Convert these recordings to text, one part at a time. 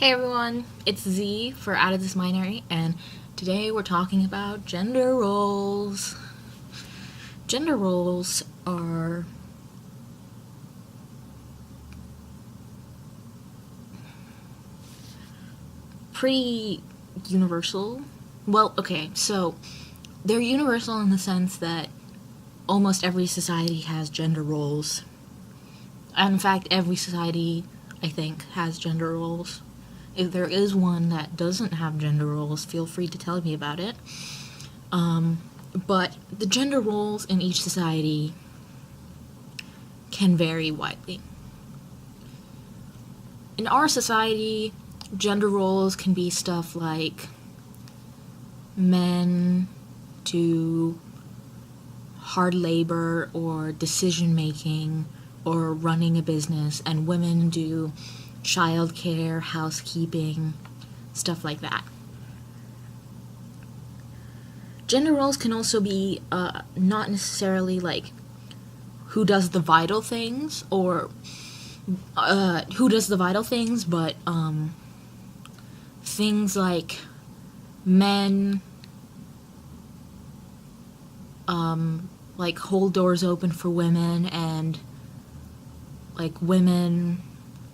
Hey everyone, it's Z for Out of This Binary, and today we're talking about gender roles. Gender roles are pretty universal. Well, okay, so they're universal in the sense that almost every society has gender roles. And in fact, every society, I think, has gender roles. If there is one that doesn't have gender roles, feel free to tell me about it. But the gender roles in each society can vary widely. In our society, gender roles can be stuff like men do hard labor or decision making or running a business, and women do childcare, housekeeping, stuff like that. Gender roles can also be not necessarily like who does the vital things or but things like men like hold doors open for women, and like women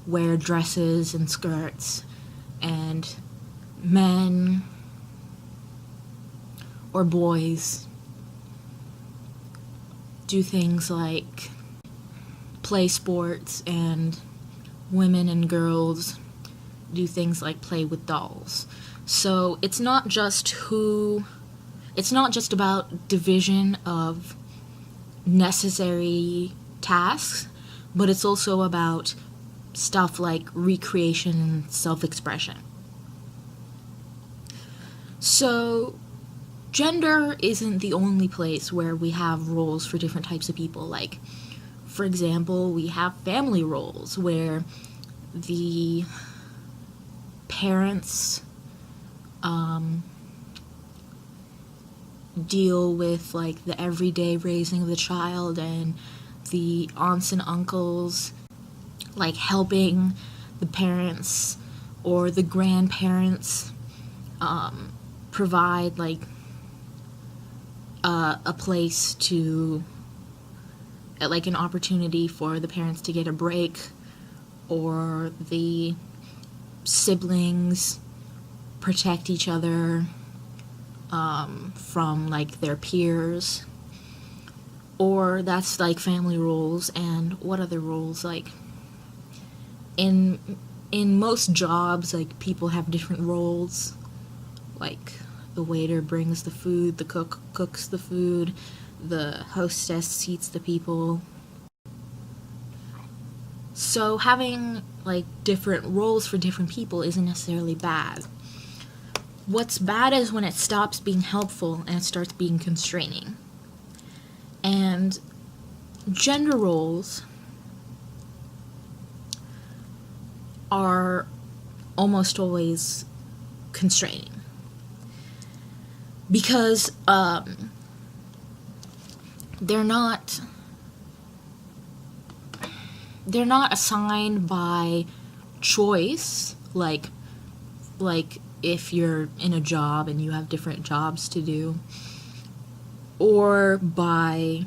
wear dresses and skirts, and men or boys do things like play sports, and women and girls do things like play with dolls. So it's not just about division of necessary tasks, but it's also about stuff like recreation and self-expression. So gender isn't the only place where we have roles for different types of people. Like, for example, we have family roles where the parents deal with like the everyday raising of the child, and the aunts and uncles like helping the parents or the grandparents provide like a place to like an opportunity for the parents to get a break, or the siblings protect each other from like their peers. Or that's like family roles. And what other roles? Like in most jobs, like people have different roles. Like the waiter brings the food, the cook cooks the food, the hostess seats the people. So having like different roles for different people isn't necessarily bad. What's bad is when it stops being helpful and it starts being constraining. And gender roles are almost always constraining because they're not assigned by choice, like if you're in a job and you have different jobs to do, or by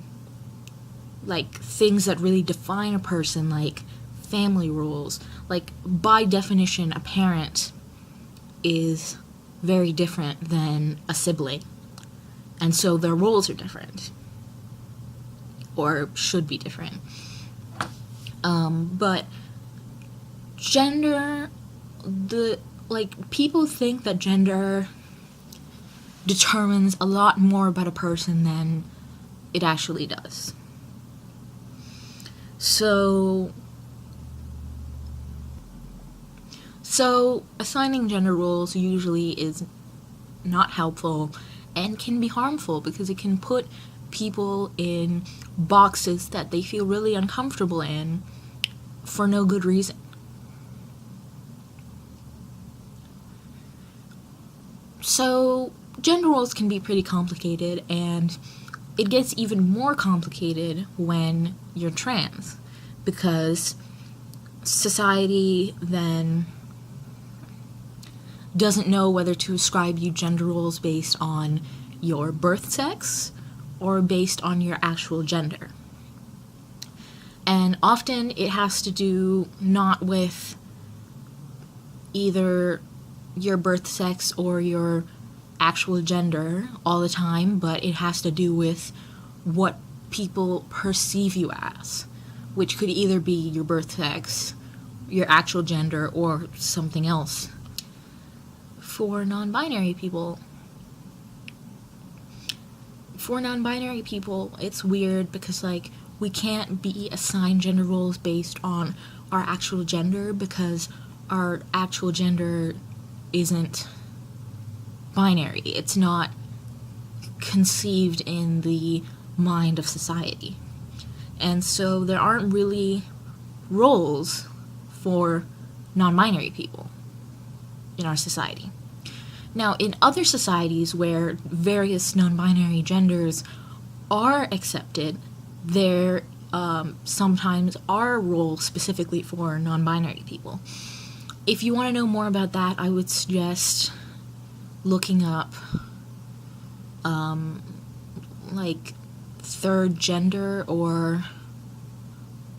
like things that really define a person, like family rules. Like by definition, a parent is very different than a sibling, and so their roles are different, or should be different. But gender, people think that gender determines a lot more about a person than it actually does. So assigning gender roles usually is not helpful and can be harmful because it can put people in boxes that they feel really uncomfortable in for no good reason. So gender roles can be pretty complicated, and it gets even more complicated when you're trans, because society then doesn't know whether to ascribe you gender roles based on your birth sex or based on your actual gender. And often it has to do not with either your birth sex or your actual gender all the time, but it has to do with what people perceive you as, which could either be your birth sex, your actual gender, or something else. For non-binary people, it's weird because, like, we can't be assigned gender roles based on our actual gender because our actual gender isn't binary. It's not conceived in the mind of society. And so there aren't really roles for non-binary people in our society. Now, in other societies where various non-binary genders are accepted, there sometimes are roles specifically for non-binary people. If you want to know more about that, I would suggest looking up like third gender or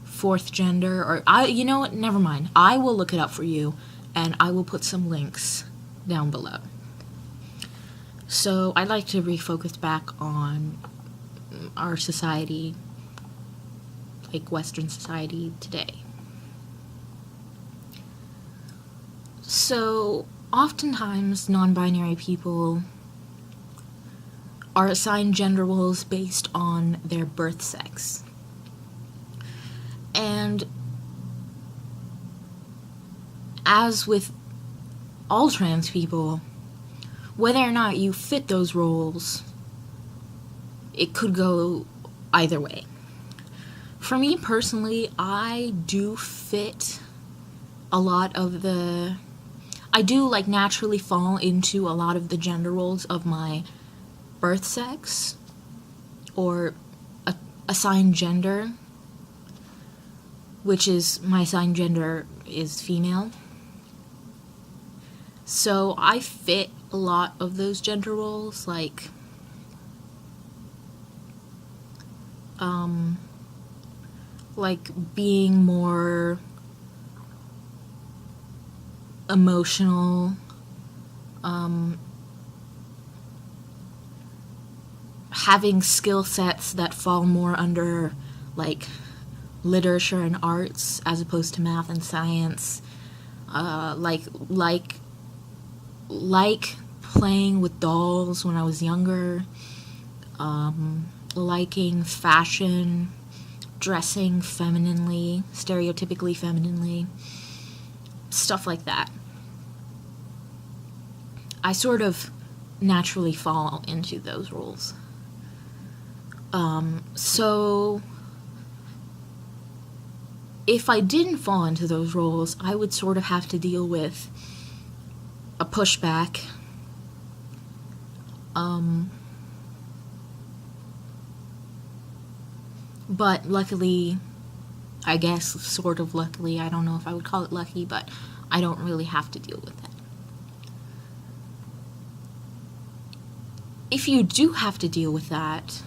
fourth gender, or you know what, never mind. I will look it up for you and I will put some links down below. So I'd like to refocus back on our society, like Western society today. So oftentimes non-binary people are assigned gender roles based on their birth sex. And as with all trans people, whether or not you fit those roles, it could go either way. For me personally, I do fit a lot of the... I do, like, naturally fall into a lot of the gender roles of my birth sex or assigned gender, which is, my assigned gender is female. So I fit a lot of those gender roles, like being more emotional, having skill sets that fall more under, like, literature and arts as opposed to math and science, like playing with dolls when I was younger, liking fashion, dressing femininely, stereotypically femininely, stuff like that. I sort of naturally fall into those roles. So if I didn't fall into those roles, I would sort of have to deal with a pushback. But luckily, I guess, sort of luckily, I don't know if I would call it lucky, but I don't really have to deal with that. If you do have to deal with that,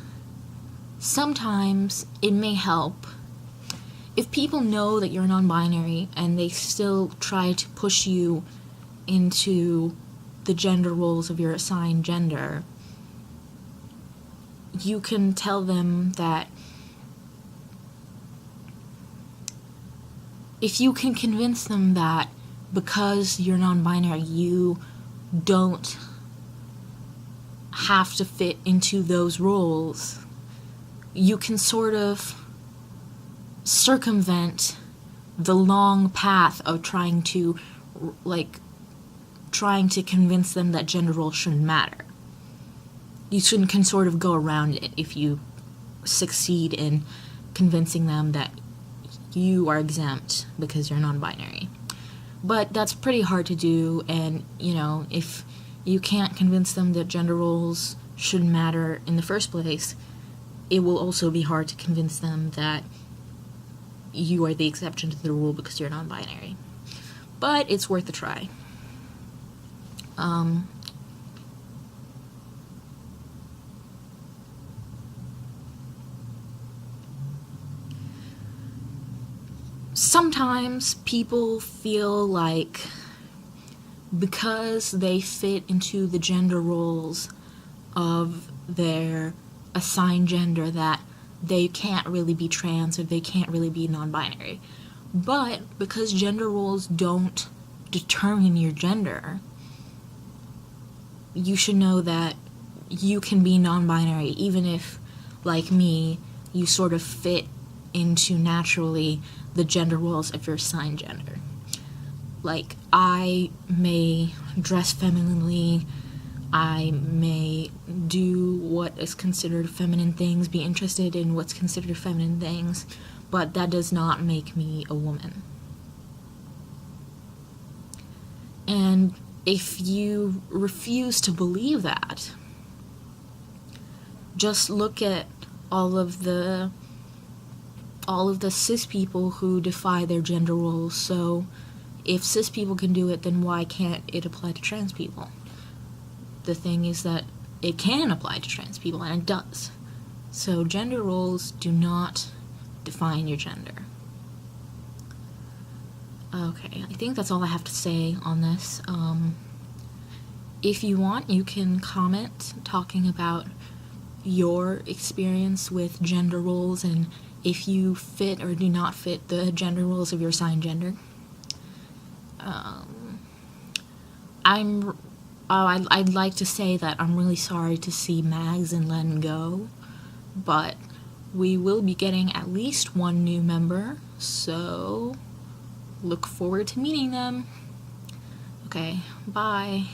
sometimes it may help if people know that you're non-binary and they still try to push you into the gender roles of your assigned gender. You can tell them that if you can convince them that because you're non-binary, you don't have to fit into those roles, you can sort of circumvent the long path of trying to convince them that gender roles shouldn't matter. You can sort of go around it if you succeed in convincing them that you are exempt because you're non-binary. But that's pretty hard to do, and, you know, if you can't convince them that gender roles shouldn't matter in the first place, it will also be hard to convince them that you are the exception to the rule because you're non-binary. But it's worth a try. Sometimes people feel like because they fit into the gender roles of their assigned gender that they can't really be trans or they can't really be non-binary. But because gender roles don't determine your gender, you should know that you can be non-binary even if, like me, you sort of fit into naturally the gender roles of your assigned gender. Like, I may dress femininely, I may do what is considered feminine things, be interested in what's considered feminine things, but that does not make me a woman. And if you refuse to believe that, just look at all of the cis people who defy their gender roles. So if cis people can do it, then why can't it apply to trans people? The thing is that it can apply to trans people, and it does. So gender roles do not define your gender. Okay, I think that's all I have to say on this. If you want, you can comment talking about your experience with gender roles and if you fit or do not fit the gender roles of your assigned gender. I'd like to say that I'm really sorry to see Mags and Len go, but we will be getting at least one new member, so look forward to meeting them. Okay, bye.